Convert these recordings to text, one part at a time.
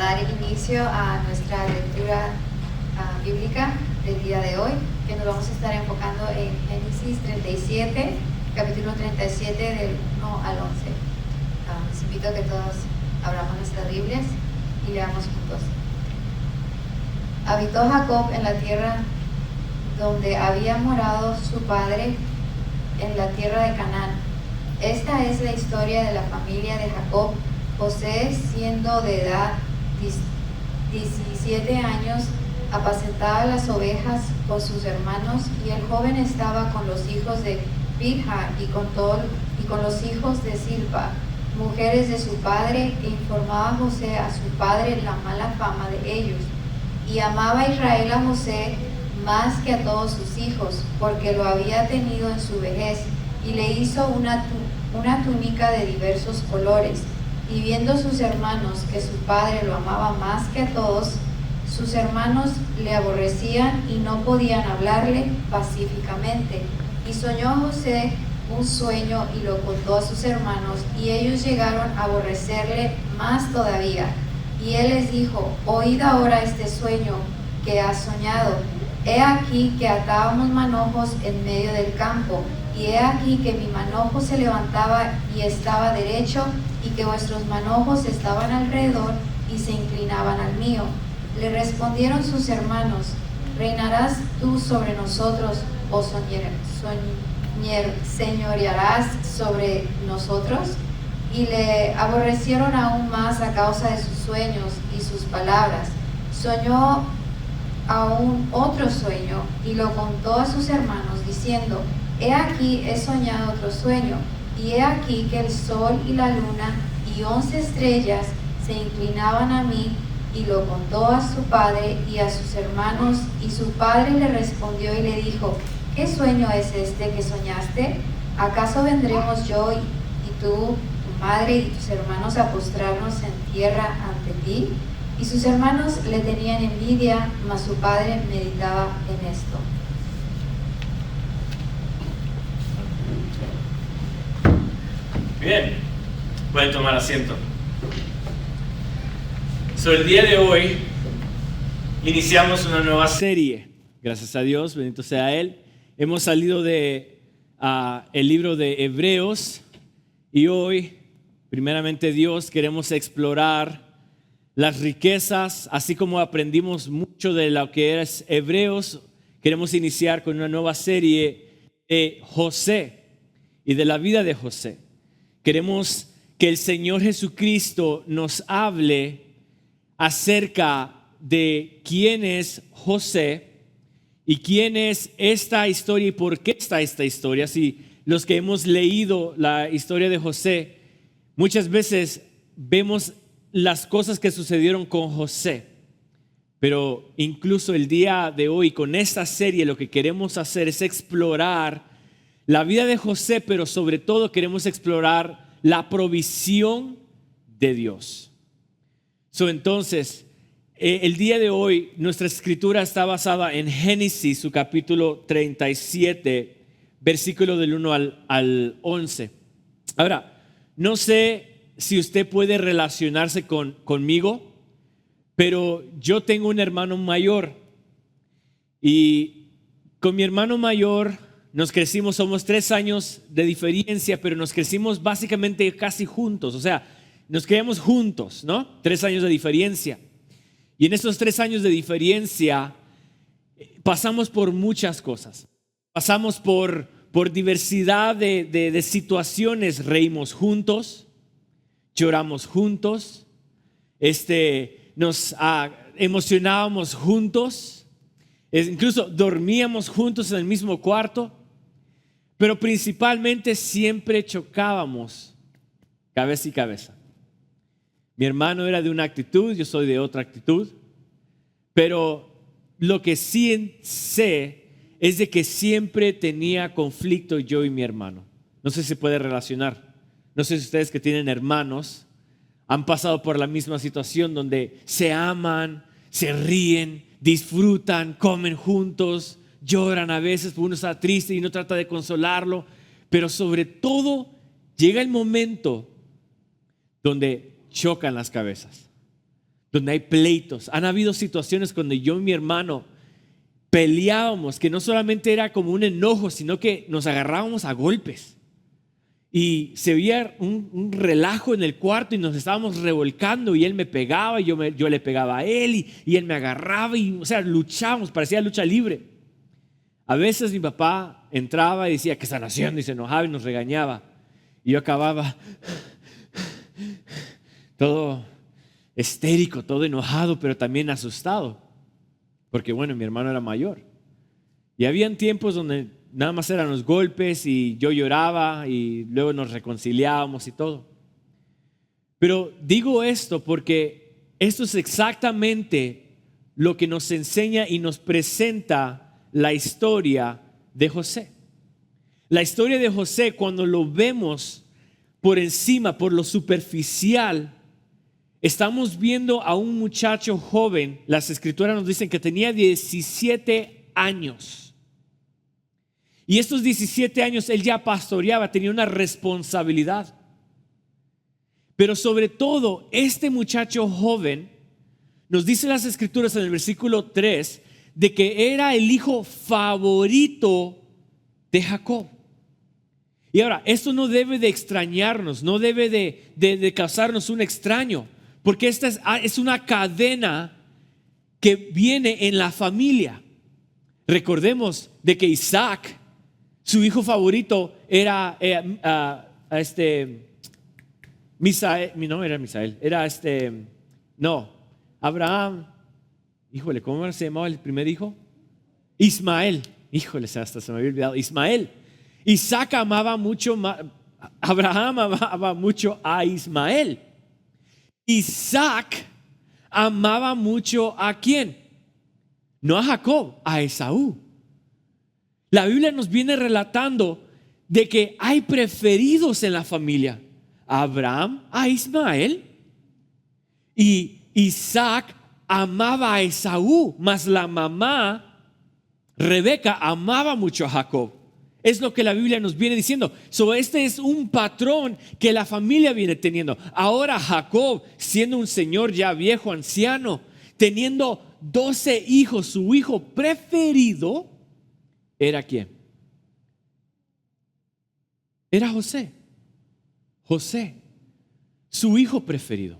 dar inicio a nuestra lectura bíblica del día de hoy, que nos vamos a estar enfocando en Génesis 37, capítulo 37 del 1 al 11. Les invito a que todos abramos nuestras Biblias y leamos juntos. Habitó Jacob en la tierra donde había morado su padre, en la tierra de Canaán. Esta es la historia de la familia de Jacob. José, siendo de edad 17 años, apacentaba las ovejas con sus hermanos, y el joven estaba con los hijos de Bilha y con los hijos de Silpa, mujeres de su padre, e informaba a José a su padre la mala fama de ellos. Y amaba a Israel a José más que a todos sus hijos, porque lo había tenido en su vejez, y le hizo una túnica de diversos colores. Y viendo sus hermanos que su padre lo amaba más que a todos, sus hermanos le aborrecían y no podían hablarle pacíficamente. Y soñó José un sueño y lo contó a sus hermanos, y ellos llegaron a aborrecerle más todavía. Y él les dijo: oíd ahora este sueño que has soñado. He aquí que atábamos manojos en medio del campo, y he aquí que mi manojo se levantaba y estaba derecho, y que vuestros manojos estaban alrededor y se inclinaban al mío. Le respondieron sus hermanos: ¿reinarás tú sobre nosotros, o señorearás sobre nosotros? Y le aborrecieron aún más a causa de sus sueños y sus palabras. Soñó aún otro sueño y lo contó a sus hermanos, diciendo: he aquí he soñado otro sueño, y he aquí que el sol y la luna y 11 estrellas se inclinaban a mí. Y lo contó a su padre y a sus hermanos, y su padre le respondió y le dijo: ¿qué sueño es este que soñaste? ¿Acaso vendremos yo y tú, tu madre y tus hermanos a postrarnos en tierra ante ti? Y sus hermanos le tenían envidia, mas su padre meditaba en esto. Bien, pueden tomar asiento. El día de hoy iniciamos una nueva serie. Gracias a Dios, bendito sea Él. Hemos salido de el libro de Hebreos, y hoy, primeramente Dios, queremos explorar las riquezas, así como aprendimos mucho de lo que es Hebreos. Queremos iniciar con una nueva serie de José y de la vida de José. Queremos que el Señor Jesucristo nos hable acerca de quién es José y quién es esta historia y por qué está esta historia. Si los que hemos leído la historia de José, muchas veces vemos las cosas que sucedieron con José, pero incluso el día de hoy con esta serie lo que queremos hacer es explorar la vida de José, pero sobre todo queremos explorar la provisión de Dios. Entonces, el día de hoy nuestra escritura está basada en Génesis, su capítulo 37, versículo del 1 al 11. Ahora, no sé si usted puede relacionarse conmigo, pero yo tengo un hermano mayor, y con mi hermano mayor nos crecimos, somos 3 años de diferencia, pero nos crecimos básicamente casi juntos, o sea, nos criamos juntos, ¿no? 3 años de diferencia. Y en estos 3 años de diferencia pasamos por muchas cosas. Pasamos por diversidad de situaciones. Reímos juntos, lloramos juntos, nos emocionábamos juntos, incluso dormíamos juntos en el mismo cuarto, pero principalmente siempre chocábamos cabeza y cabeza. Mi hermano era de una actitud, yo soy de otra actitud, pero lo que sí sé es de que siempre tenía conflicto yo y mi hermano. No sé si se puede relacionar. No sé si ustedes que tienen hermanos han pasado por la misma situación donde se aman, se ríen, disfrutan, comen juntos, lloran a veces, uno está triste y uno trata de consolarlo, pero sobre todo llega el momento donde chocan las cabezas, donde hay pleitos. Han habido situaciones cuando yo y mi hermano peleábamos, que no solamente era como un enojo, sino que nos agarrábamos a golpes. Y se veía un relajo en el cuarto y nos estábamos revolcando y él me pegaba y yo le pegaba a él y él me agarraba y, o sea, luchábamos, parecía lucha libre. A veces mi papá entraba y decía, ¿qué están haciendo? Y se enojaba y nos regañaba. Y yo acababa todo histérico, todo enojado, pero también asustado. Porque bueno, mi hermano era mayor. Y habían tiempos donde nada más eran los golpes y yo lloraba y luego nos reconciliábamos y todo. Pero digo esto porque esto es exactamente lo que nos enseña y nos presenta la historia de José. La historia de José, cuando lo vemos por encima, por lo superficial, estamos viendo a un muchacho joven. Las escrituras nos dicen que tenía 17 años. Y estos 17 años él ya pastoreaba, tenía una responsabilidad. Pero sobre todo, este muchacho joven, nos dice las escrituras en el versículo 3, de que era el hijo favorito de Jacob. Y ahora, esto no debe de extrañarnos, no debe de causarnos un extraño, porque esta es una cadena que viene en la familia. Recordemos de que Isaac, su hijo favorito era Misael, no era Misael, era Abraham. Híjole, ¿cómo se llamaba el primer hijo? Ismael. Híjole, hasta se me había olvidado. Ismael. Isaac amaba mucho, Abraham amaba mucho a Ismael. Isaac amaba mucho ¿a quién? No a Jacob, a Esaú. La Biblia nos viene relatando de que hay preferidos en la familia. A Abraham, a Ismael. Y Isaac amaba a Esaú, mas la mamá, Rebeca, amaba mucho a Jacob. Es lo que la Biblia nos viene diciendo. Este es un patrón que la familia viene teniendo. Ahora Jacob, siendo un señor ya viejo, anciano, teniendo 12 hijos, su hijo preferido ¿era quién? Era José. José, su hijo preferido.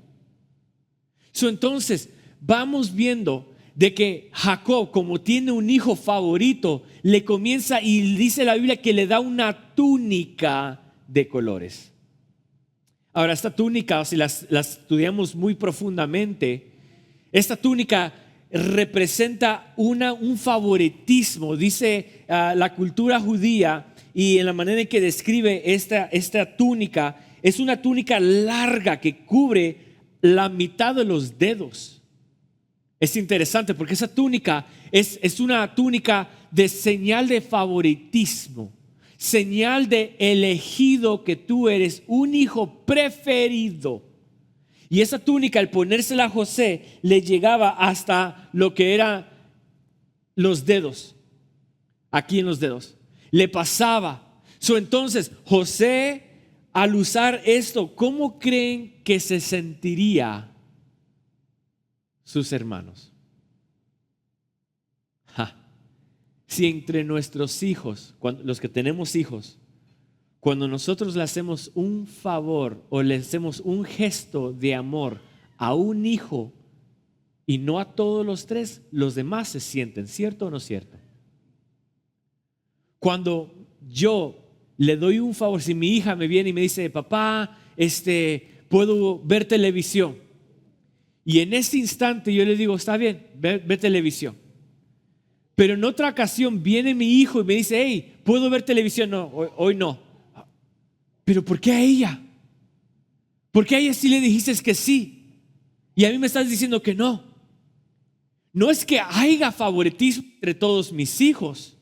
Entonces, vamos viendo de que Jacob, como tiene un hijo favorito, le comienza y dice la Biblia que le da una túnica de colores. Ahora, esta túnica, si la estudiamos muy profundamente, esta túnica representa un favoritismo, dice la cultura judía, y en la manera en que describe esta túnica, es una túnica larga que cubre la mitad de los dedos. Es interesante porque esa túnica es una túnica de señal de favoritismo, señal de elegido, que tú eres un hijo preferido. Y esa túnica, al ponérsela a José, le llegaba hasta lo que eran los dedos, aquí en los dedos, le pasaba. Entonces, José, al usar esto, ¿cómo creen que se sentiría sus hermanos? Si entre nuestros hijos, los que tenemos hijos, cuando nosotros le hacemos un favor o le hacemos un gesto de amor a un hijo y no a todos los tres, los demás se sienten, ¿cierto o no cierto? Cuando yo le doy un favor, si mi hija me viene y me dice, papá, puedo ver televisión, y en ese instante yo le digo, está bien, ve televisión. Pero en otra ocasión viene mi hijo y me dice, hey, ¿puedo ver televisión? No, hoy no. ¿Pero por qué a ella? ¿Por qué a ella sí le dijiste que sí? Y a mí me estás diciendo que no. No es que haya favoritismo entre todos mis hijos,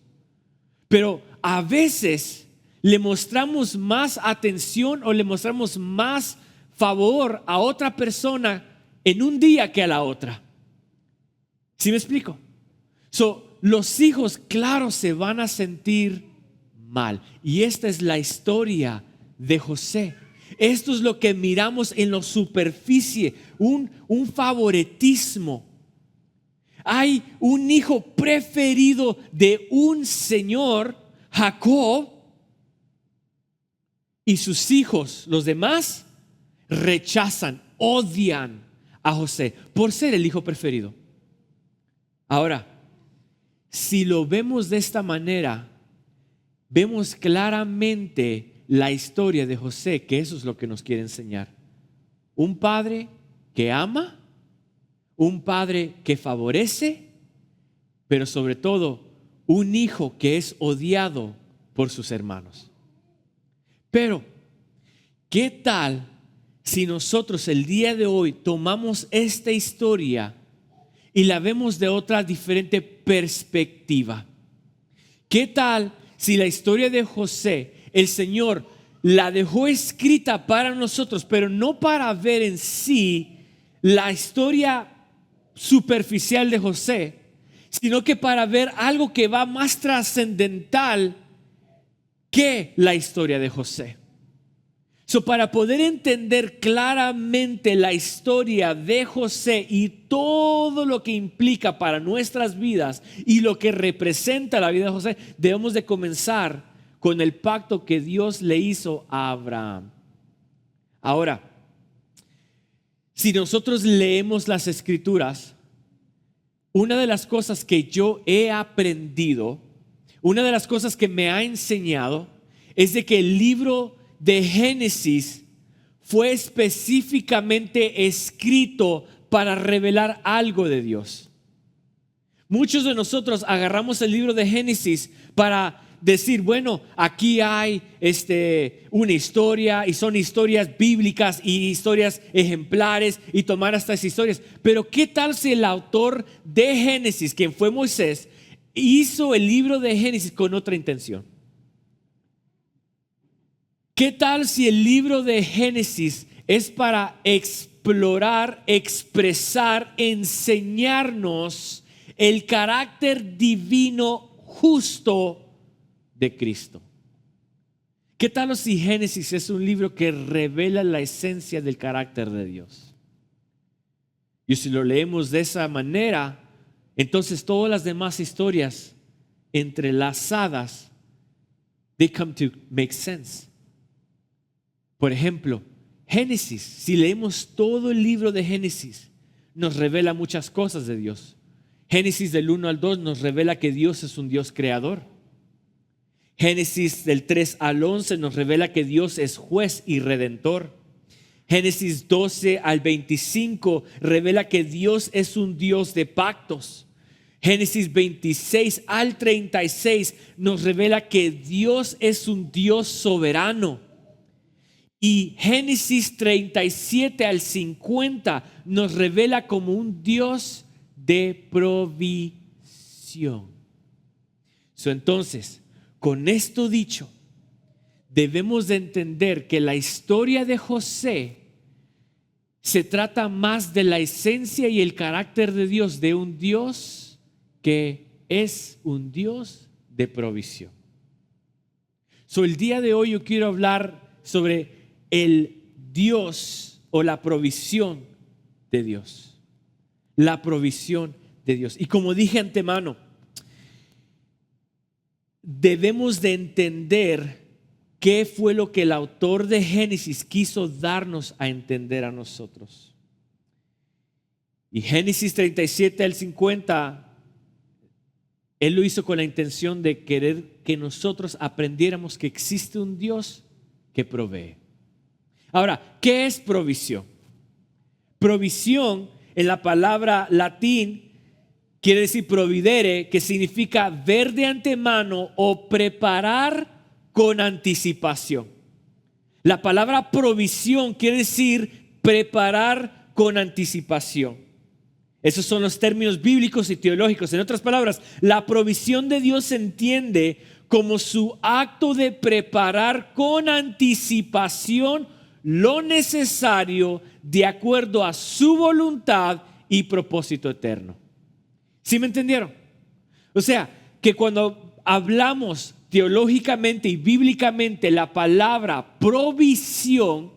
pero a veces le mostramos más atención o le mostramos más favor a otra persona en un día que a la otra. ¿Sí me explico? Los hijos, claro, se van a sentir mal. Y esta es la historia de José. Esto es lo que miramos en la superficie, un favoritismo. Hay un hijo preferido de un señor, Jacob, y sus hijos, los demás, rechazan, odian a José por ser el hijo preferido. Ahora, si lo vemos de esta manera, vemos claramente la historia de José, que eso es lo que nos quiere enseñar. Un padre que ama, un padre que favorece, pero sobre todo un hijo que es odiado por sus hermanos. Pero, ¿qué tal si nosotros el día de hoy tomamos esta historia y la vemos de otra diferente perspectiva? ¿Qué tal si la historia de José, el Señor la dejó escrita para nosotros, pero no para ver en sí la historia superficial de José, sino que para ver algo que va más trascendental que la historia de José? Para poder entender claramente la historia de José y todo lo que implica para nuestras vidas y lo que representa la vida de José, debemos de comenzar con el pacto que Dios le hizo a Abraham. Ahora, si nosotros leemos las Escrituras, una de las cosas que yo he aprendido, una de las cosas que me ha enseñado, es de que el libro de Génesis fue específicamente escrito para revelar algo de Dios. Muchos de nosotros agarramos el libro de Génesis para decir, bueno, aquí hay una historia y son historias bíblicas y historias ejemplares y tomar estas historias. Pero ¿qué tal si el autor de Génesis, quien fue Moisés, hizo el libro de Génesis con otra intención? ¿Qué tal si el libro de Génesis es para explorar, expresar, enseñarnos el carácter divino justo de Cristo? ¿Qué tal si Génesis es un libro que revela la esencia del carácter de Dios? Y si lo leemos de esa manera, entonces todas las demás historias entrelazadas, they come to make sense. Por ejemplo, Génesis, si leemos todo el libro de Génesis, nos revela muchas cosas de Dios. Génesis del 1 al 2 nos revela que Dios es un Dios creador. Génesis del 3 al 11 nos revela que Dios es juez y redentor. Génesis 12 al 25 revela que Dios es un Dios de pactos. Génesis 26 al 36 nos revela que Dios es un Dios soberano. Y Génesis 37 al 50 nos revela como un Dios de provisión. Entonces, con esto dicho, debemos de entender que la historia de José se trata más de la esencia y el carácter de Dios, de un Dios que es un Dios de provisión. El día de hoy yo quiero hablar sobre el Dios o la provisión de Dios. La provisión de Dios. Y como dije antemano, debemos de entender qué fue lo que el autor de Génesis quiso darnos a entender a nosotros. Y Génesis 37 al 50, él lo hizo con la intención de querer que nosotros aprendiéramos que existe un Dios que provee. Ahora, ¿qué es provisión? Provisión en la palabra latín quiere decir providere, que significa ver de antemano o preparar con anticipación. La palabra provisión quiere decir preparar con anticipación. Esos son los términos bíblicos y teológicos. En otras palabras, la provisión de Dios se entiende como su acto de preparar con anticipación lo necesario de acuerdo a su voluntad y propósito eterno. ¿Sí me entendieron? O sea, que cuando hablamos teológicamente y bíblicamente la palabra provisión,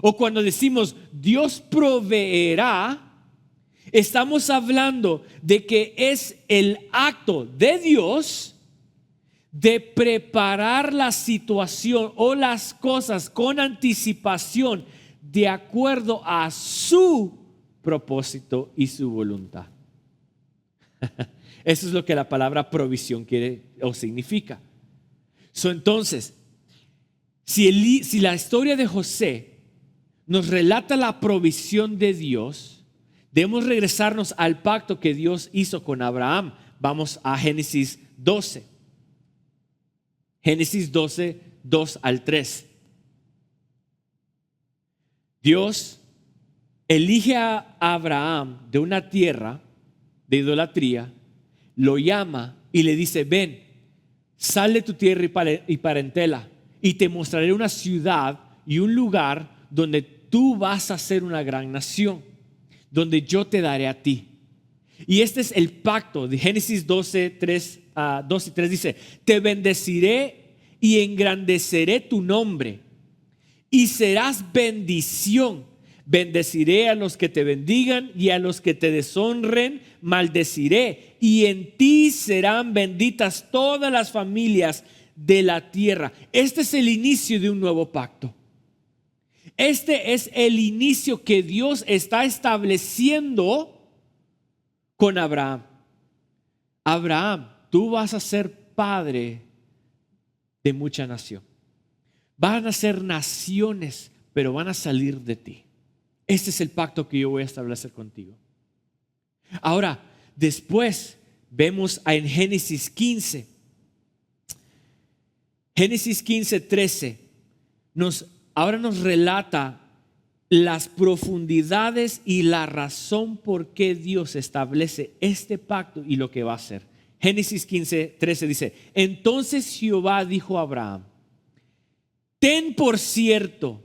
o cuando decimos Dios proveerá, estamos hablando de que es el acto de Dios de preparar la situación o las cosas con anticipación de acuerdo a su propósito y su voluntad. Eso es lo que la palabra provisión quiere o significa. Entonces, si la historia de José nos relata la provisión de Dios, debemos regresarnos al pacto que Dios hizo con Abraham. Vamos a Génesis 12. Génesis 12, 2 al 3. Dios elige a Abraham de una tierra de idolatría, lo llama y le dice: ven, sal de tu tierra y parentela, y te mostraré una ciudad y un lugar donde tú vas a ser una gran nación, donde yo te daré a ti. Y este es el pacto de Génesis 12, 3, 2 y 3 dice: te bendeciré y engrandeceré tu nombre y serás bendición. Bendeciré a los que te bendigan y a los que te deshonren maldeciré, y en ti serán benditas todas las familias de la tierra. Este es el inicio de un nuevo pacto. Este es el inicio que Dios está estableciendo con Abraham. Abraham, tú vas a ser padre de mucha nación. Van a ser naciones, pero van a salir de ti. Este es el pacto que yo voy a establecer contigo. Ahora, después vemos en Génesis 15. Génesis 15, 13 ahora nos relata las profundidades y la razón por qué Dios establece este pacto y lo que va a hacer. Génesis 15, 13 dice: entonces Jehová dijo a Abraham: ten por cierto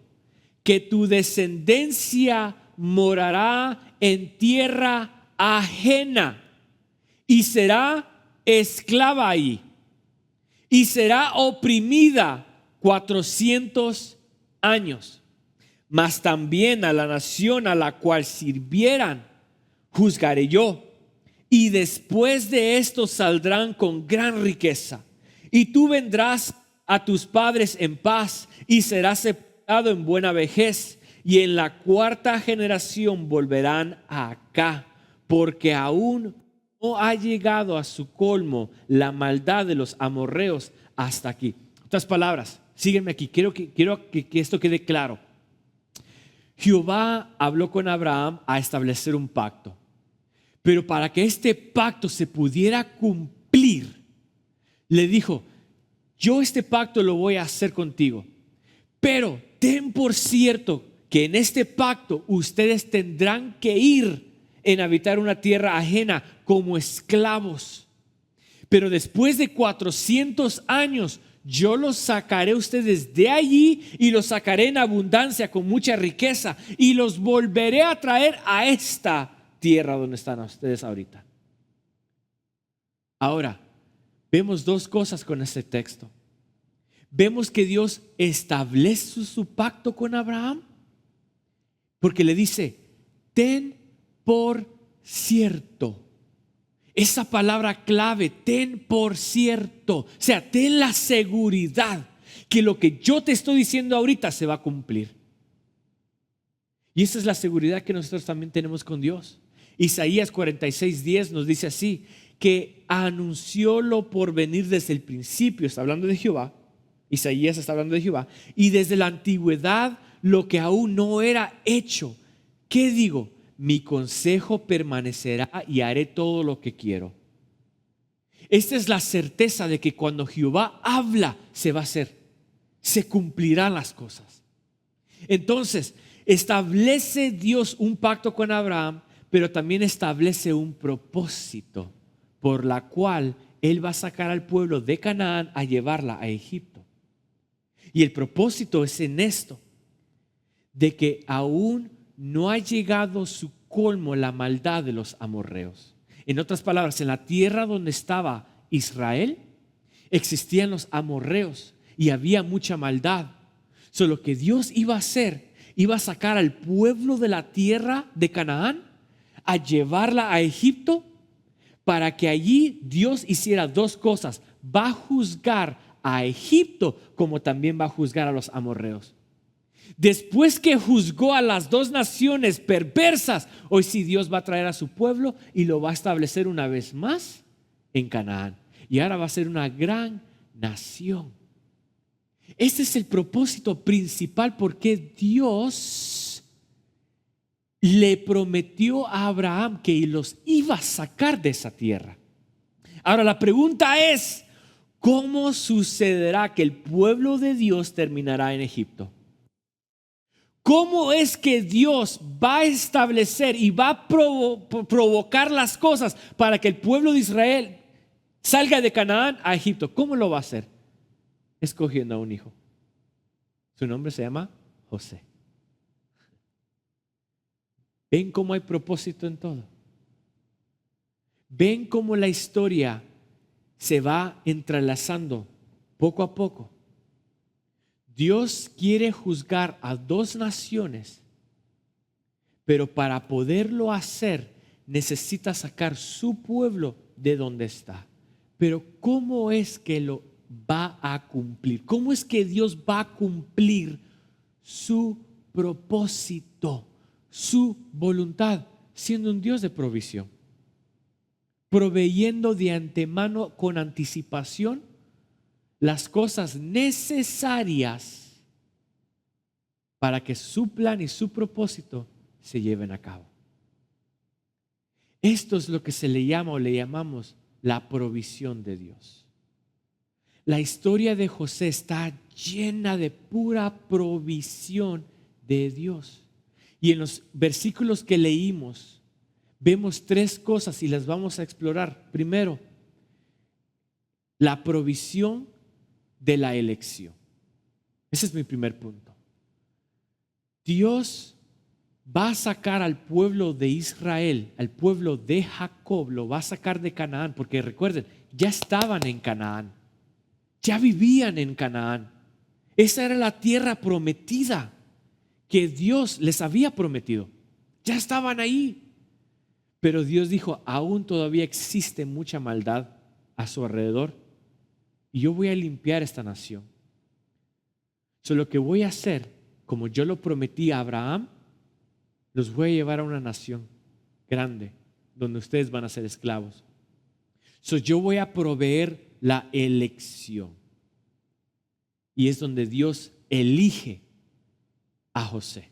que tu descendencia morará en tierra ajena y será esclava ahí y será oprimida 400 años. Mas también a la nación a la cual sirvieran juzgaré yo, y después de esto saldrán con gran riqueza, y tú vendrás a tus padres en paz y serás sepultado en buena vejez, y en la cuarta generación volverán acá, porque aún no ha llegado a su colmo la maldad de los amorreos hasta aquí. En otras palabras, sígueme aquí, quiero que esto quede claro. Jehová habló con Abraham a establecer un pacto, pero para que este pacto se pudiera cumplir, le dijo: yo este pacto lo voy a hacer contigo, pero ten por cierto que en este pacto ustedes tendrán que ir en habitar una tierra ajena como esclavos. Pero después de 400 años yo los sacaré ustedes de allí y los sacaré en abundancia con mucha riqueza y los volveré a traer a esta tierra donde están ustedes ahorita. Ahora, vemos dos cosas con este texto. Vemos que Dios establece su pacto con Abraham porque le dice: ten por cierto. Esa palabra clave, ten por cierto, o sea, ten la seguridad que lo que yo te estoy diciendo ahorita se va a cumplir. Y esa es la seguridad que nosotros también tenemos con Dios. Isaías 46:10 nos dice así: que anunció lo por venir desde el principio. Está hablando de Jehová. Isaías está hablando de Jehová. Y desde la antigüedad lo que aún no era hecho. ¿Qué digo? Mi consejo permanecerá y haré todo lo que quiero. Esta es la certeza de que cuando Jehová habla, se va a hacer. Se cumplirán las cosas. Entonces, establece Dios un pacto con Abraham, pero también establece un propósito por la cual Él va a sacar al pueblo de Canaán a llevarla a Egipto. Y el propósito es en esto, de que aún no ha llegado su colmo la maldad de los amorreos. En otras palabras, en la tierra donde estaba Israel, existían los amorreos y había mucha maldad. Lo que Dios iba a hacer iba a sacar al pueblo de la tierra de Canaán, a llevarla a Egipto, para que allí Dios hiciera dos cosas: va a juzgar a Egipto, como también va a juzgar a los amorreos. Después que juzgó a las dos naciones perversas, hoy sí Dios va a traer a su pueblo y lo va a establecer una vez más en Canaán. Y ahora va a ser una gran nación. Este es el propósito principal porque Dios le prometió a Abraham que los iba a sacar de esa tierra. Ahora la pregunta es, ¿cómo sucederá que el pueblo de Dios terminará en Egipto? ¿Cómo es que Dios va a establecer y va a provocar las cosas para que el pueblo de Israel salga de Canaán a Egipto? ¿Cómo lo va a hacer? Escogiendo a un hijo. Su nombre se llama José. ¿Ven cómo hay propósito en todo? ¿Ven cómo la historia se va entrelazando poco a poco? Dios quiere juzgar a dos naciones, pero para poderlo hacer necesita sacar su pueblo de donde está. Pero ¿cómo es que lo va a cumplir? ¿Cómo es que Dios va a cumplir su propósito, su voluntad, siendo un Dios de provisión? Proveyendo de antemano, con anticipación, las cosas necesarias para que su plan y su propósito se lleven a cabo. Esto es lo que se le llama o le llamamos la provisión de Dios. La historia de José está llena de pura provisión de Dios. Y en los versículos que leímos vemos tres cosas y las vamos a explorar. Primero, la provisión de la elección. Ese es mi primer punto. Dios va a sacar al pueblo de Israel, al pueblo de Jacob, lo va a sacar de Canaán, porque recuerden, ya estaban en Canaán, ya vivían en Canaán. Esa era la tierra prometida que Dios les había prometido. Ya estaban ahí. Pero Dios dijo, aún todavía existe mucha maldad a su alrededor y yo voy a limpiar esta nación. Lo que voy a hacer, como yo lo prometí a Abraham, los voy a llevar a una nación grande donde ustedes van a ser esclavos. Yo voy a proveer la elección. Y es donde Dios elige a José.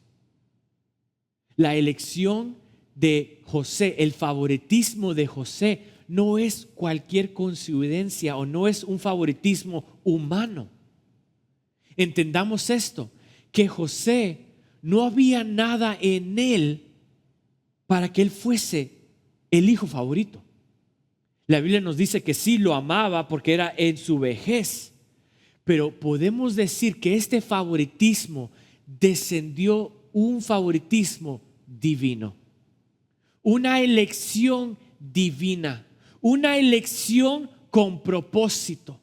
La elección de José, el favoritismo de José, no es cualquier coincidencia o no es un favoritismo humano. Entendamos esto, que José no había nada en él para que él fuese el hijo favorito. La Biblia nos dice que sí lo amaba porque era en su vejez, pero podemos decir que este favoritismo descendió un favoritismo divino, una elección divina, una elección con propósito.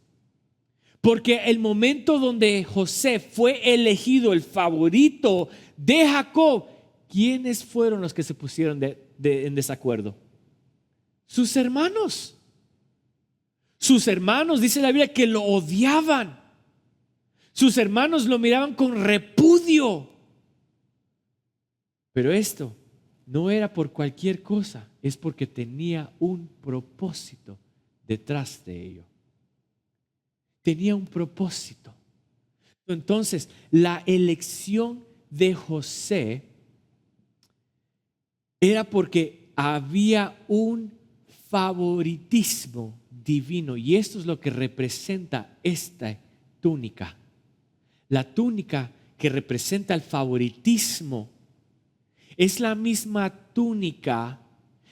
Porque el momento donde José fue elegido el favorito de Jacob, ¿quiénes fueron los que se pusieron en desacuerdo? Sus hermanos. Sus hermanos, dice la Biblia, que lo odiaban. Sus hermanos lo miraban con repudio. Pero esto no era por cualquier cosa, es porque tenía un propósito detrás de ello. Tenía un propósito. Entonces, la elección de José era porque había un favoritismo divino, y esto es lo que representa esta túnica. La túnica que representa el favoritismo es la misma túnica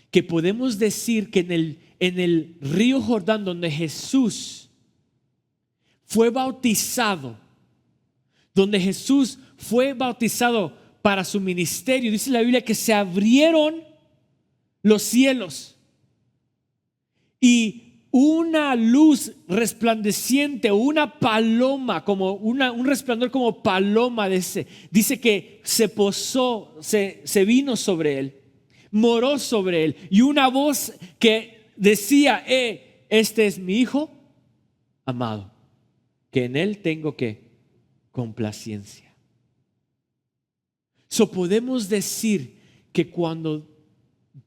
que podemos decir que en el río Jordán, donde Jesús fue bautizado, para su ministerio, dice la Biblia que se abrieron los cielos y una luz resplandeciente, una paloma, como un resplandor como paloma dice que se posó, se vino sobre él, moró sobre él, y una voz que decía, este es mi hijo amado, que en él tengo que complacencia. Podemos decir que cuando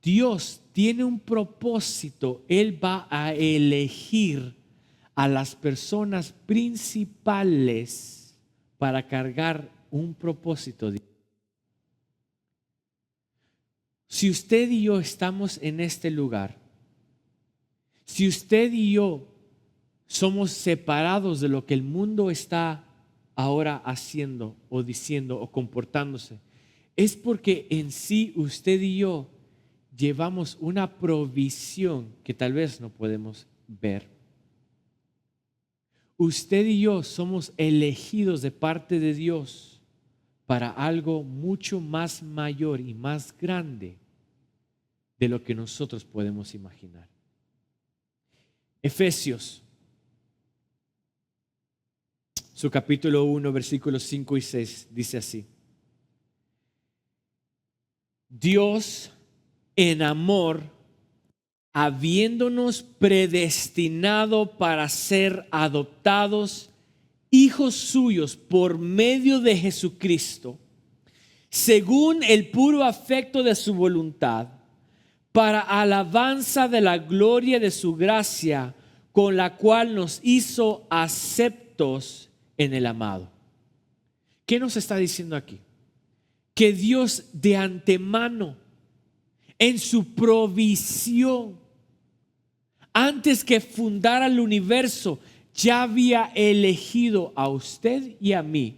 Dios tiene un propósito, Él va a elegir a las personas principales para cargar un propósito. Si usted y yo estamos en este lugar, si usted y yo somos separados de lo que el mundo está ahora haciendo o diciendo o comportándose, es porque en sí usted y yo llevamos una provisión que tal vez no podemos ver. Usted y yo somos elegidos de parte de Dios para algo mucho más mayor y más grande de lo que nosotros podemos imaginar. Efesios, su capítulo 1, versículos 5 y 6, dice así: Dios en amor, habiéndonos predestinado para ser adoptados hijos suyos por medio de Jesucristo, según el puro afecto de su voluntad, para alabanza de la gloria de su gracia, con la cual nos hizo aceptos en el amado. ¿Qué nos está diciendo aquí? Que Dios de antemano, en su provisión, antes que fundara el universo, ya había elegido a usted y a mí.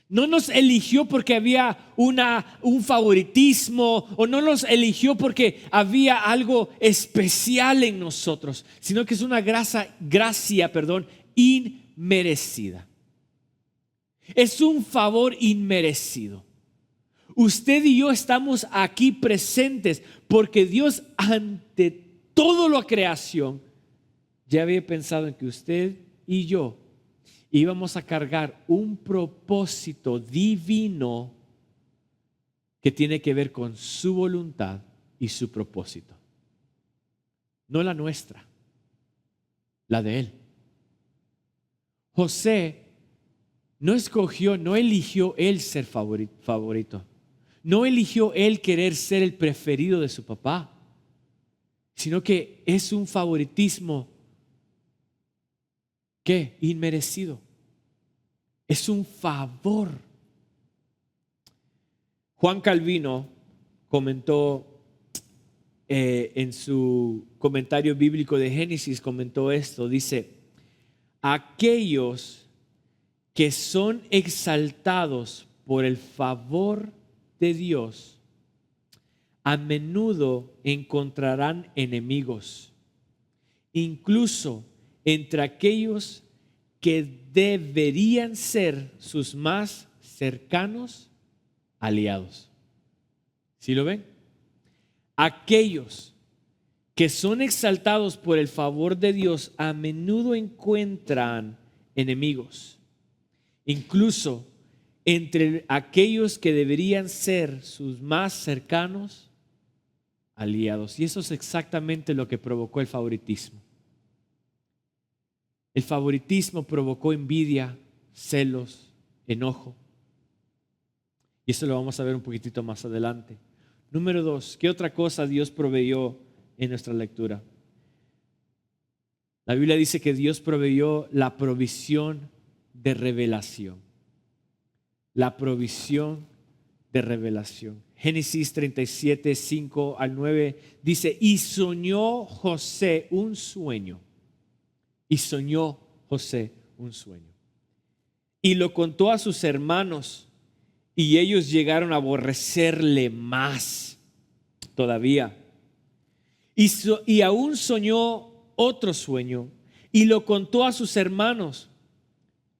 No nos eligió porque había un favoritismo, o no nos eligió porque había algo especial en nosotros, sino que es una gracia, inmerecida. Es un favor inmerecido. Usted y yo estamos aquí presentes porque Dios, ante toda la creación, ya había pensado en que usted y yo íbamos a cargar un propósito divino que tiene que ver con su voluntad y su propósito. No la nuestra, la de Él. José no eligió él ser favorito. No eligió él querer ser el preferido de su papá, sino que es un favoritismo ¿qué? Inmerecido. Es un favor. Juan Calvino comentó en su comentario bíblico de Génesis, comentó esto, dice: aquellos que son exaltados por el favor de Dios, a menudo encontrarán enemigos, incluso entre aquellos que deberían ser sus más cercanos aliados. ¿Sí lo ven? Aquellos que son exaltados por el favor de Dios a menudo encuentran enemigos, incluso entre aquellos que deberían ser sus más cercanos aliados. Y eso es exactamente lo que provocó el favoritismo. El favoritismo provocó envidia, celos, enojo. Y eso lo vamos a ver un poquitito más adelante. Número 2, ¿qué otra cosa Dios proveyó en nuestra lectura? La Biblia dice que Dios proveyó la provisión de revelación. La provisión de revelación. Génesis 37, 5 al 9 dice: y soñó José un sueño. Y soñó José un sueño. Y lo contó a sus hermanos, y ellos llegaron a aborrecerle más todavía. Y aún soñó otro sueño, y lo contó a sus hermanos.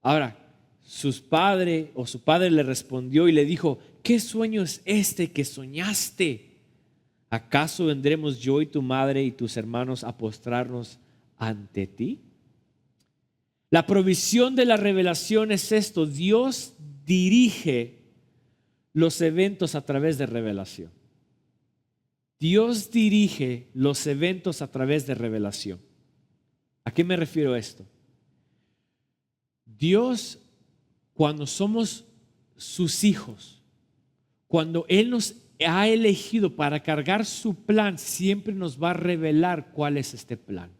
Ahora, su padre le respondió y le dijo: ¿qué sueño es este que soñaste? ¿acaso vendremos yo y tu madre y tus hermanos a postrarnos ante ti? La provisión de la revelación es esto: Dios dirige los eventos a través de revelación. Dios dirige los eventos a través de revelación. ¿A qué me refiero a esto? Dios, cuando somos sus hijos, cuando Él nos ha elegido para cargar su plan, siempre nos va a revelar cuál es este plan.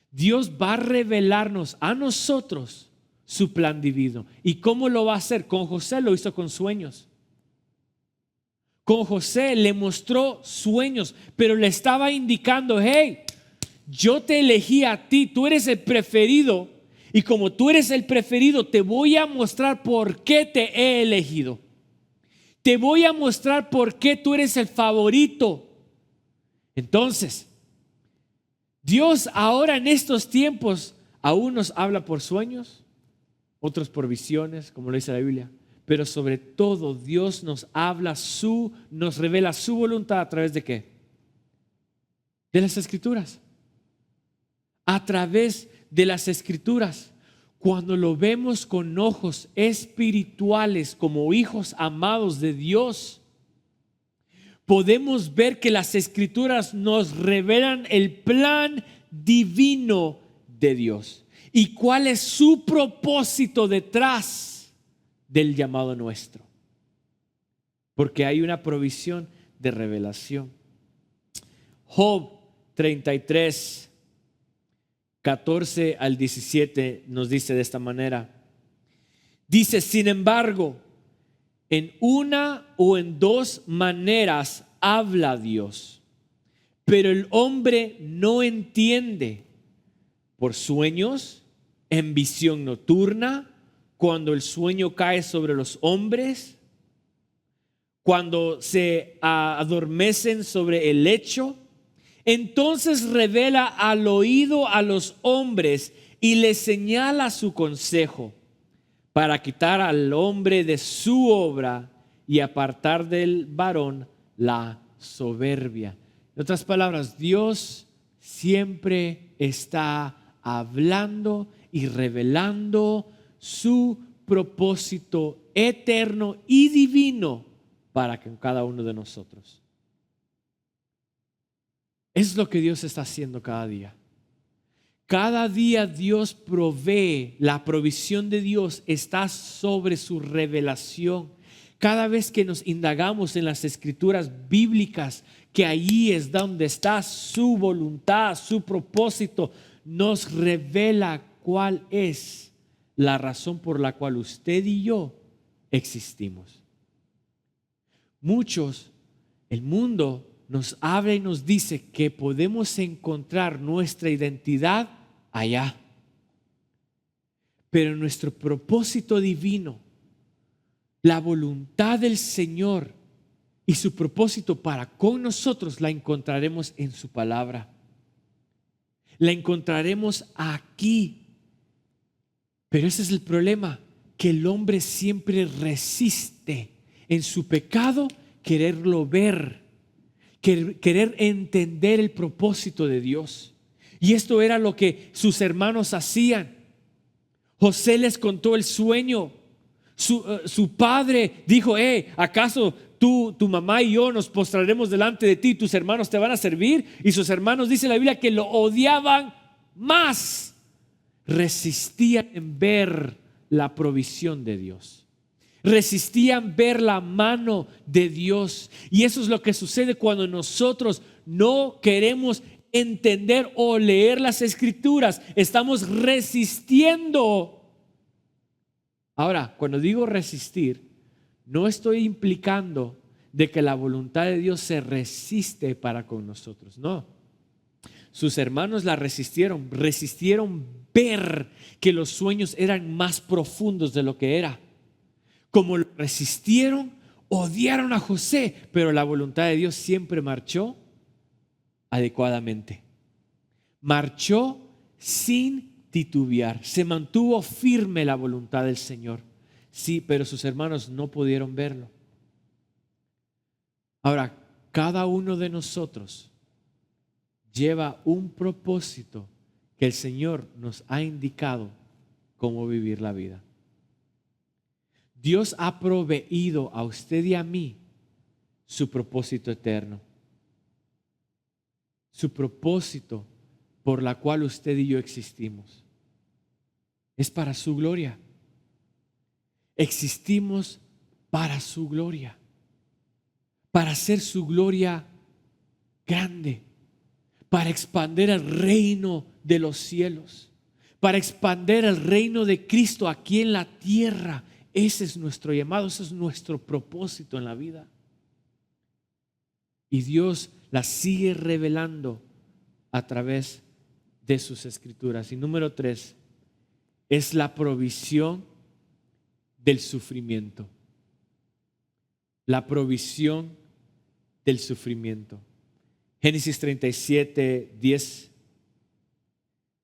Dios va a revelarnos a nosotros su plan divino. ¿Y cómo lo va a hacer? Con José lo hizo con sueños. Con José le mostró sueños, pero le estaba indicando: hey, yo te elegí a ti, tú eres el preferido, y como tú eres el preferido, te voy a mostrar por qué te he elegido. Te voy a mostrar por qué tú eres el favorito. Entonces, Dios ahora en estos tiempos a unos habla por sueños, otros por visiones, como lo dice la Biblia. Pero sobre todo Dios nos revela su voluntad a través de ¿qué? De las Escrituras. A través de las Escrituras. Cuando lo vemos con ojos espirituales como hijos amados de Dios, podemos ver que las Escrituras nos revelan el plan divino de Dios y cuál es su propósito detrás del llamado nuestro, porque hay una provisión de revelación. Job 33, 14 al 17 nos dice de esta manera. Dice: sin embargo, en una o en dos maneras habla Dios, pero el hombre no entiende. Por sueños, en visión nocturna, cuando el sueño cae sobre los hombres, cuando se adormecen sobre el lecho, entonces revela al oído a los hombres y les señala su consejo, para quitar al hombre de su obra y apartar del varón la soberbia. En otras palabras, Dios siempre está hablando y revelando su propósito eterno y divino para cada uno de nosotros. Es lo que Dios está haciendo cada día. Cada día Dios provee, la provisión de Dios está sobre su revelación. Cada vez que nos indagamos en las Escrituras bíblicas, que ahí es donde está su voluntad, su propósito, nos revela cuál es la razón por la cual usted y yo existimos. El mundo nos habla y nos dice que podemos encontrar nuestra identidad allá. Pero nuestro propósito divino, la voluntad del Señor y su propósito para con nosotros, la encontraremos en su palabra. La encontraremos aquí. Pero ese es el problema, que el hombre siempre resiste en su pecado quererlo ver, querer entender el propósito de Dios. Y esto era lo que sus hermanos hacían. José les contó el sueño. Su padre dijo: ¿acaso tu mamá y yo nos postraremos delante de ti y tus hermanos te van a servir? Y sus hermanos, dice la Biblia, que lo odiaban más. Resistían en ver la provisión de Dios. Resistían ver la mano de Dios. Y eso es lo que sucede cuando nosotros no queremos entender o leer las Escrituras. Estamos resistiendo. Ahora, cuando digo resistir, no estoy implicando de que la voluntad de Dios se resiste para con nosotros. No. Sus hermanos la resistieron ver que los sueños eran más profundos de lo que era. Como lo resistieron, odiaron a José, pero la voluntad de Dios siempre marchó adecuadamente. Marchó sin titubear, se mantuvo firme la voluntad del Señor. Sí, pero sus hermanos no pudieron verlo. Ahora, cada uno de nosotros lleva un propósito que el Señor nos ha indicado cómo vivir la vida. Dios ha proveído a usted y a mí su propósito eterno, su propósito por la cual usted y yo existimos. Es para su gloria. Existimos para su gloria, para hacer su gloria grande, para expandir el reino de los cielos, para expandir el reino de Cristo aquí en la tierra. Ese es nuestro llamado, ese es nuestro propósito en la vida. Y Dios la sigue revelando a través de sus escrituras. Y número 3 es la provisión del sufrimiento. La provisión del sufrimiento. Génesis 37:10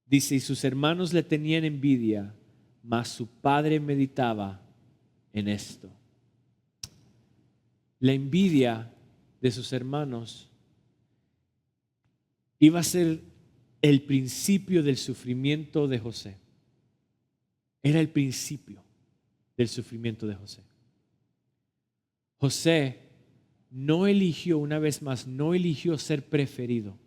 dice: y sus hermanos le tenían envidia, mas su padre meditaba en esto. La envidia de sus hermanos iba a ser el principio del sufrimiento de José. Era el principio del sufrimiento de José. José no eligió, una vez más, no eligió ser preferido.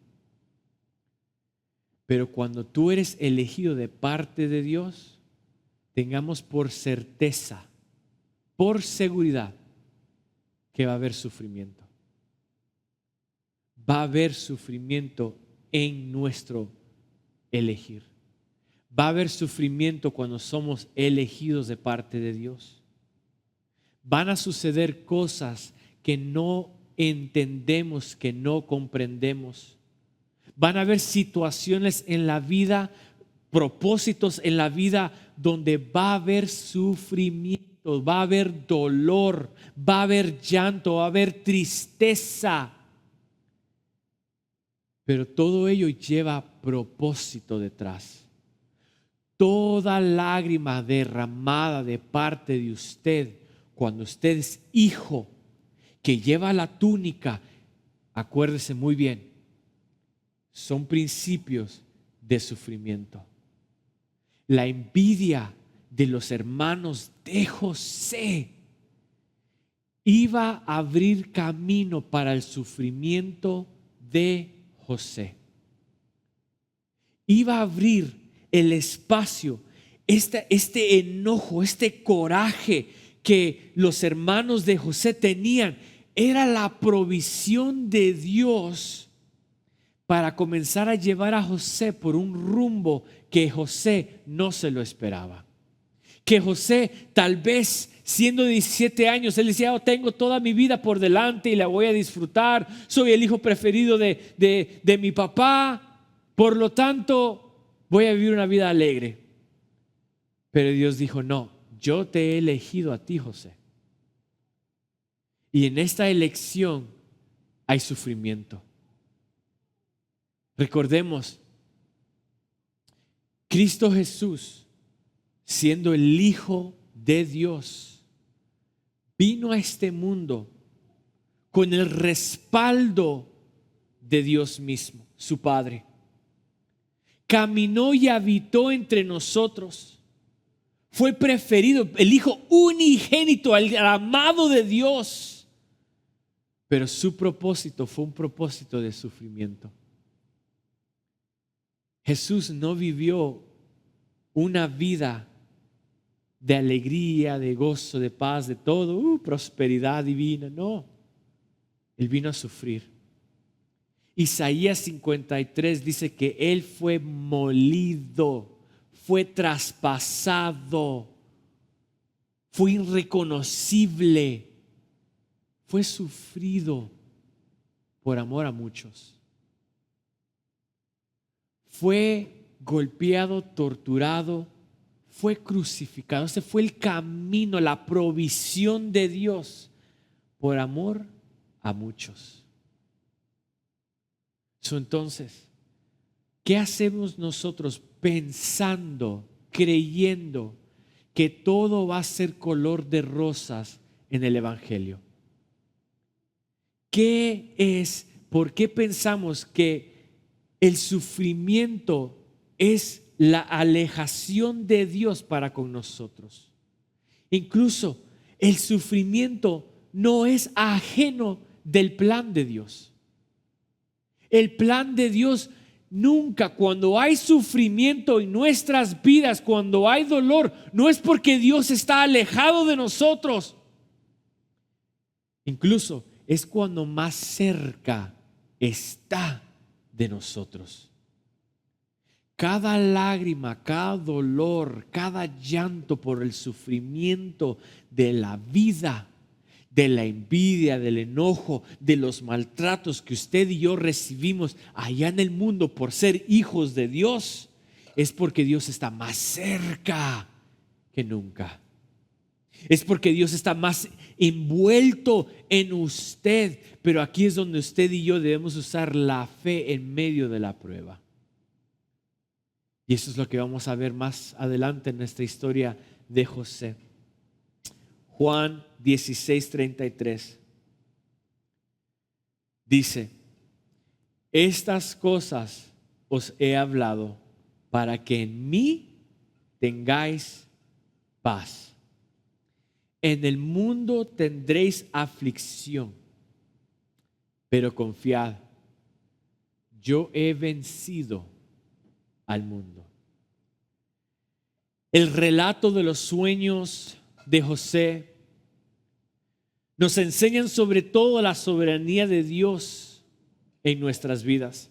Pero cuando tú eres elegido de parte de Dios, tengamos por certeza, por seguridad, que va a haber sufrimiento. Va a haber sufrimiento en nuestro elegir. Va a haber sufrimiento cuando somos elegidos de parte de Dios. Van a suceder cosas que no entendemos, que no comprendemos. Van a haber situaciones en la vida, propósitos en la vida donde va a haber sufrimiento, va a haber dolor, va a haber llanto, va a haber tristeza. Pero todo ello lleva propósito detrás. Toda lágrima derramada de parte de usted, cuando usted es hijo, que lleva la túnica, acuérdese muy bien, son principios de sufrimiento. La envidia de los hermanos de José iba a abrir camino para el sufrimiento de José. Iba a abrir el espacio, este enojo, este coraje que los hermanos de José tenían, era la provisión de Dios para comenzar a llevar a José por un rumbo que José no se lo esperaba. Que José, tal vez siendo de 17 años, él decía: tengo toda mi vida por delante y la voy a disfrutar, soy el hijo preferido de mi papá, por lo tanto voy a vivir una vida alegre. Pero Dios dijo: no, yo te he elegido a ti, José. Y en esta elección hay sufrimiento. Recordemos, Cristo Jesús, siendo el Hijo de Dios, vino a este mundo con el respaldo de Dios mismo, su Padre. Caminó y habitó entre nosotros. Fue preferido, el Hijo unigénito, el amado de Dios. Pero su propósito fue un propósito de sufrimiento. Jesús no vivió una vida de alegría, de gozo, de paz, de todo, prosperidad divina. No, Él vino a sufrir. Isaías 53 dice que Él fue molido, fue traspasado, fue irreconocible, fue sufrido por amor a muchos. Fue golpeado, torturado, fue crucificado. Ese fue el camino, la provisión de Dios por amor a muchos. Entonces, ¿qué hacemos nosotros pensando, creyendo que todo va a ser color de rosas en el Evangelio? ¿Por qué pensamos que el sufrimiento es la alejación de Dios para con nosotros? Incluso el sufrimiento no es ajeno del plan de Dios. El plan de Dios nunca, cuando hay sufrimiento en nuestras vidas, cuando hay dolor, no es porque Dios está alejado de nosotros. Incluso es cuando más cerca está de nosotros. Cada lágrima, cada dolor, cada llanto por el sufrimiento de la vida, de la envidia, del enojo, de los maltratos que usted y yo recibimos allá en el mundo por ser hijos de Dios, es porque Dios está más cerca que nunca. Es porque Dios está más envuelto en usted. Pero aquí es donde usted y yo debemos usar la fe en medio de la prueba. Y eso es lo que vamos a ver más adelante en nuestra historia de José. Juan 16:33 dice: estas cosas os he hablado para que en mí tengáis paz. En el mundo tendréis aflicción, pero confiad, yo he vencido al mundo. El relato de los sueños de José nos enseñan sobre todo la soberanía de Dios en nuestras vidas.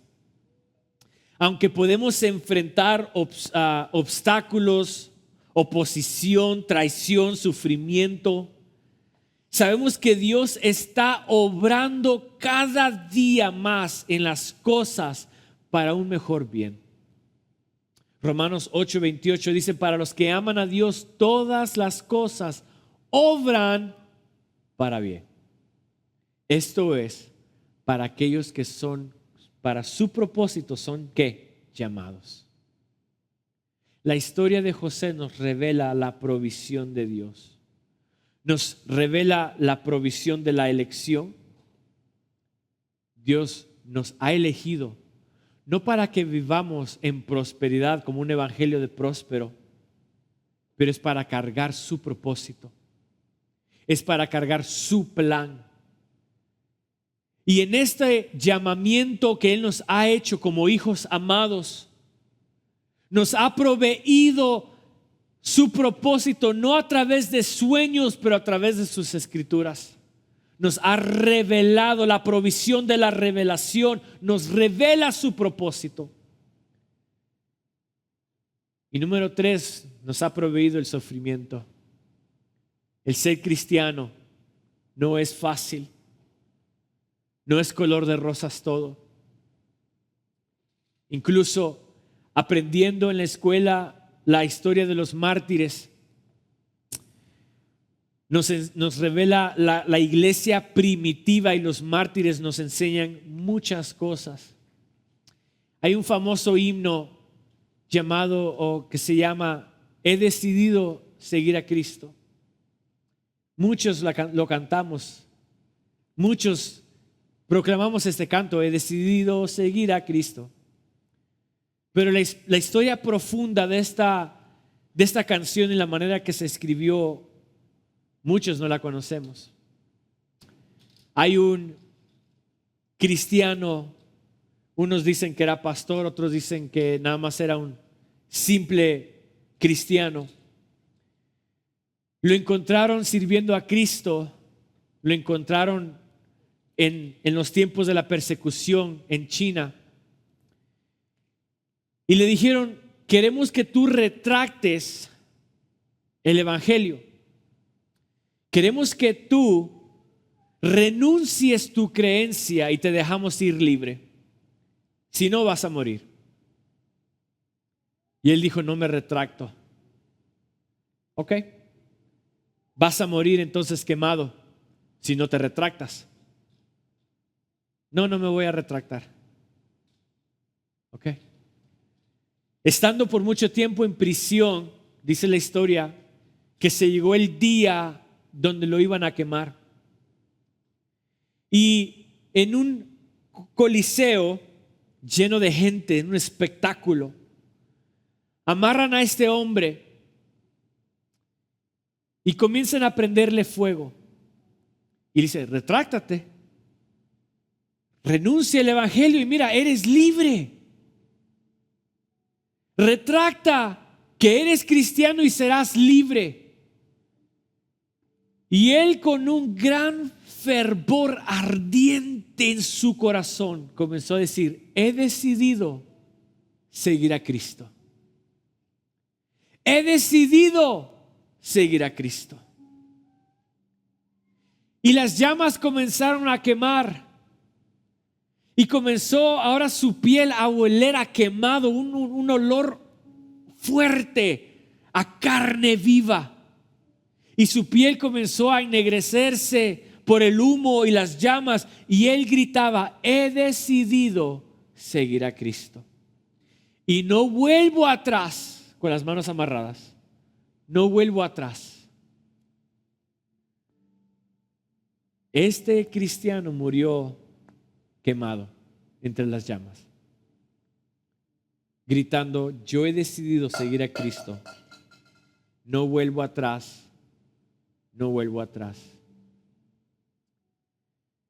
Aunque podemos enfrentar obstáculos, oposición, traición, sufrimiento, sabemos que Dios está obrando cada día más en las cosas para un mejor bien. Romanos 8:28 dice: para los que aman a Dios, todas las cosas obran para bien. Esto es, para aquellos que son, para su propósito son, ¿qué? Llamados. La historia de José nos revela la provisión de Dios. Nos revela la provisión de la elección. Dios nos ha elegido no para que vivamos en prosperidad como un evangelio de próspero, pero es para cargar su propósito. Es para cargar su plan. Y en este llamamiento que Él nos ha hecho como hijos amados, nos ha proveído su propósito no a través de sueños, pero a través de sus escrituras. Nos ha revelado la provisión de la revelación, nos revela su propósito. Y número 3, nos ha proveído el sufrimiento. El ser cristiano no es fácil, no es color de rosas todo. Incluso aprendiendo en la escuela la historia de los mártires, nos revela la iglesia primitiva, y los mártires nos enseñan muchas cosas. Hay un famoso himno que se llama He decidido seguir a Cristo. Muchos lo cantamos, muchos proclamamos este canto: he decidido seguir a Cristo. Pero la historia profunda de esta canción y la manera que se escribió, muchos no la conocemos. Hay un cristiano, unos dicen que era pastor, otros dicen que nada más era un simple cristiano. Lo encontraron sirviendo a Cristo, lo encontraron en los tiempos de la persecución en China. Y le dijeron: queremos que tú retractes el evangelio. Queremos que tú renuncies tu creencia y te dejamos ir libre. Si no, vas a morir. Y él dijo: no me retracto. Ok. Vas a morir entonces quemado si no te retractas. No me voy a retractar. Ok. Estando por mucho tiempo en prisión, dice la historia, que se llegó el día donde lo iban a quemar. Y en un coliseo lleno de gente, en un espectáculo. Amarran a este hombre y comienzan a prenderle fuego. Y dice, retráctate, renuncia al evangelio y mira, eres libre. Retracta que eres cristiano y serás libre. Y él, con un gran fervor ardiente en su corazón, comenzó a decir, he decidido seguir a Cristo. He decidido seguir a Cristo. Y las llamas comenzaron a quemar. Y comenzó ahora su piel a oler a quemado, un olor fuerte a carne viva. Y su piel comenzó a ennegrecerse por el humo y las llamas. Y él gritaba, he decidido seguir a Cristo. Y no vuelvo atrás, con las manos amarradas. No vuelvo atrás. Este cristiano murió quemado entre las llamas, gritando, yo he decidido seguir a Cristo. No vuelvo atrás. No vuelvo atrás.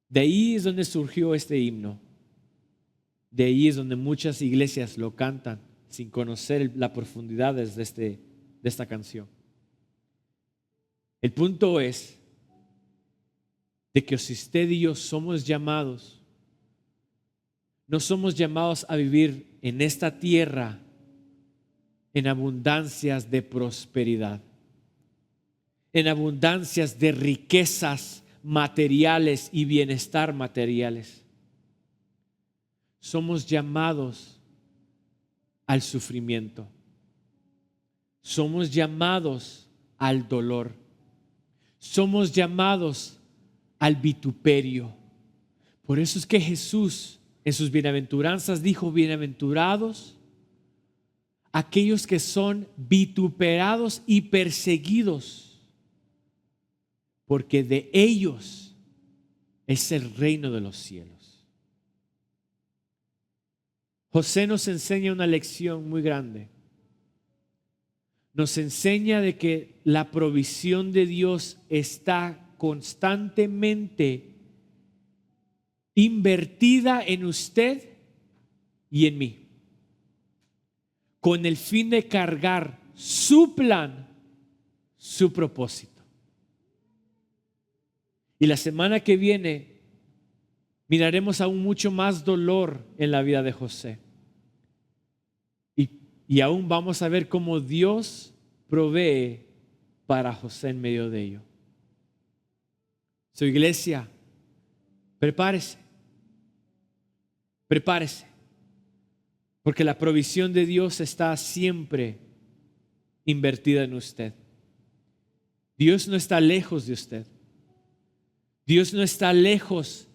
De ahí es donde surgió este himno. De ahí es donde muchas iglesias lo cantan sin conocer las profundidades de esta canción. El punto es de que si usted y yo somos llamados, no somos llamados a vivir en esta tierra en abundancias de prosperidad, en abundancias de riquezas materiales y bienestar materiales. Somos llamados al sufrimiento. Somos llamados al dolor. Somos llamados al vituperio. Por eso es que Jesús en sus bienaventuranzas dijo, bienaventurados aquellos que son vituperados y perseguidos, porque de ellos es el reino de los cielos. José nos enseña una lección muy grande. Nos enseña de que la provisión de Dios está constantemente invertida en usted y en mí, con el fin de cargar su plan, su propósito. Y la semana que viene miraremos aún mucho más dolor en la vida de José. Y aún vamos a ver cómo Dios provee para José en medio de ello. Su iglesia, prepárese. Prepárese. Porque la provisión de Dios está siempre invertida en usted. Dios no está lejos de usted. Dios no está lejos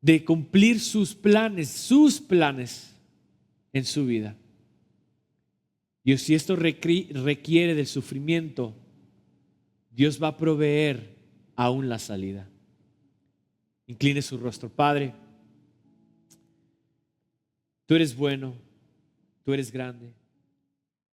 de cumplir sus planes en su vida. Y si esto requiere del sufrimiento, Dios va a proveer aún la salida. Incline su rostro. Padre, tú eres bueno, tú eres grande.